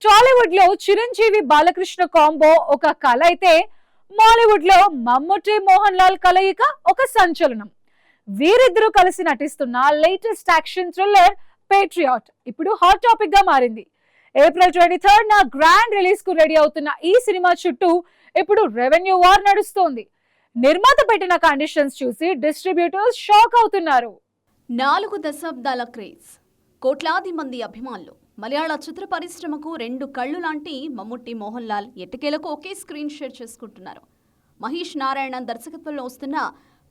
టాలీవుడ్ లో చిరంజీవి బాలకృష్ణ కాంబో ఒక కళ అయితే మాలీవుడ్ లో మమ్ముట్టి మోహన్ లాల్ కలయిక ఒక సంచలనం. వీరిద్దరూ కలిసి నటిస్తున్న లేటెస్ట్ యాక్షన్ థ్రిల్లర్ పేట్రియాట్ ఇప్పుడు హాట్ టాపిక్ గా మారింది. ఏప్రిల్ 23 నా గ్రాండ్ రిలీజ్ కు రెడీ అవుతున్న ఈ సినిమా చుట్టూ ఇప్పుడు రెవెన్యూ వార్ నడుస్తోంది. నిర్మాత పెట్టిన కండిషన్స్ చూసి డిస్ట్రిబ్యూటర్స్ షాక్ అవుతున్నారు. 4 దశాబ్దాల క్రేజ్, కోట్లాది మంది అభిమానులు, మలయాళ చిత్ర పరిశ్రమకు 2 కళ్ళు లాంటి మమ్ముట్టి మోహన్ లాల్ ఎట్టకేలకు ఒకే స్క్రీన్ షేర్ చేసుకుంటున్నారు. మహేష్ నారాయణన్ దర్శకత్వంలో వస్తున్న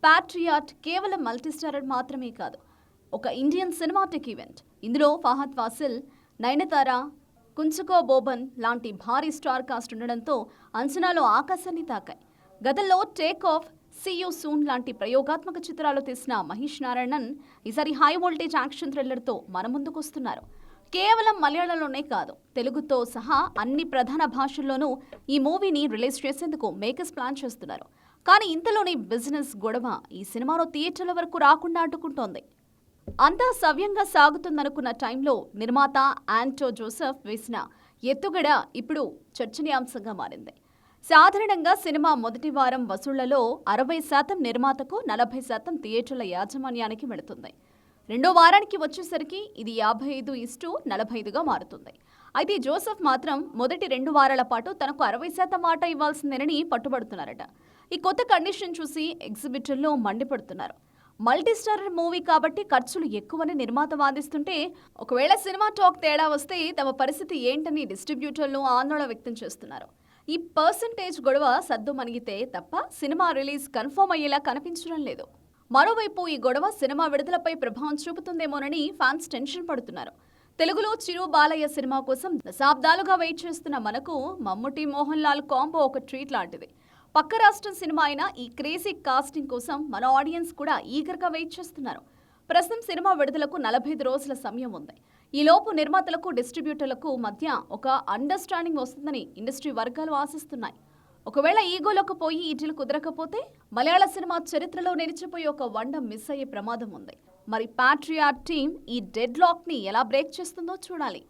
ప్యాట్రియాట్ కేవలం మల్టీస్టారర్ మాత్రమే కాదు, ఒక ఇండియన్ సినిమాటిక్ ఈవెంట్. ఇందులో ఫహద్ ఫాసిల్, నయనతార, కుంచుకో బోబన్ లాంటి భారీ స్టార్ కాస్ట్ ఉండడంతో అంచనాలు ఆకాశాన్ని తాకాయి. గతంలో టేక్ ఆఫ్, సీ యూ సూన్ లాంటి ప్రయోగాత్మక చిత్రాలు తీసిన మహేష్ నారాయణన్ ఈసారి హై వోల్టేజ్ యాక్షన్ థ్రిల్లర్తో మన ముందుకొస్తున్నారు. కేవలం మలయాళంలోనే కాదు, తెలుగుతో సహా అన్ని ప్రధాన భాషల్లోనూ ఈ మూవీని రిలీజ్ చేసేందుకు మేకర్స్ ప్లాన్ చేస్తున్నారు. కానీ ఇంతలోని బిజినెస్ గొడవ ఈ సినిమాను థియేటర్ల వరకు రాకుండా అడ్డుకుంటోంది. అంతా సవ్యంగా సాగుతుందనుకున్న టైంలో నిర్మాత ఆంటో జోసెఫ్ వేసిన ఎత్తుగడ ఇప్పుడు చర్చనీయాంశంగా మారింది. సాధారణంగా సినిమా మొదటి వారం వసూళ్లలో 60% నిర్మాతకు, 40% థియేటర్ల యాజమాన్యానికి వెళుతుంది. రెండో వారానికి వచ్చేసరికి ఇది 55:45గా మారుతుంది. అయితే జోసెఫ్ మాత్రం మొదటి 2 వారాల పాటు తనకు 60% మాట ఇవ్వాల్సిందేనని పట్టుబడుతున్నారట. ఈ కొత్త కండిషన్ చూసి ఎగ్జిబిటర్లు మండిపడుతున్నారు. మల్టీస్టారర్ మూవీ కాబట్టి ఖర్చులు ఎక్కువని నిర్మాత వాదిస్తుంటే, ఒకవేళ సినిమా టాక్ తేడా వస్తే తమ పరిస్థితి ఏంటని డిస్ట్రిబ్యూటర్లు ఆందోళన వ్యక్తం చేస్తున్నారు. ఈ పర్సంటేజ్ గొడవ సద్దు మణిగితే తప్ప సినిమా రిలీజ్ కన్ఫర్మ్ అయ్యేలా కనిపించడం లేదు. మరోవైపు ఈ గొడవ సినిమా విడుదలపై ప్రభావం చూపుతుందేమోనని ఫ్యాన్స్ టెన్షన్ పడుతున్నారు. తెలుగులో చిరు బాలయ్య సినిమా కోసం దశాబ్దాలుగా వెయిట్ చేస్తున్న మనకు మమ్ముట్టి మోహన్ లాల్ కాంబో ఒక ట్రీట్ లాంటిది. పక్క రాష్ట్రం సినిమా అయిన ఈ క్రేజీ కాస్టింగ్ కోసం మన ఆడియన్స్ కూడా ఈగర్గా వెయిట్ చేస్తున్నారు. ప్రస్తుతం సినిమా విడుదలకు 45 రోజుల సమయం ఉంది. ఈలోపు నిర్మాతలకు, డిస్ట్రిబ్యూటర్లకు మధ్య ఒక అండర్స్టాండింగ్ వస్తుందని ఇండస్ట్రీ వర్గాలు ఆశిస్తున్నాయి. ఒకవేళ ఈగోలోకి పోయి ఈటలు కుదరకపోతే మలయాళ సినిమా చరిత్రలో నిలిచిపోయి ఒక వండ మిస్ అయ్యే ప్రమాదం ఉంది. మరి ప్యాట్రియాట్ టీమ్ ఈ డెడ్ లాక్ ని ఎలా బ్రేక్ చేస్తుందో చూడాలి.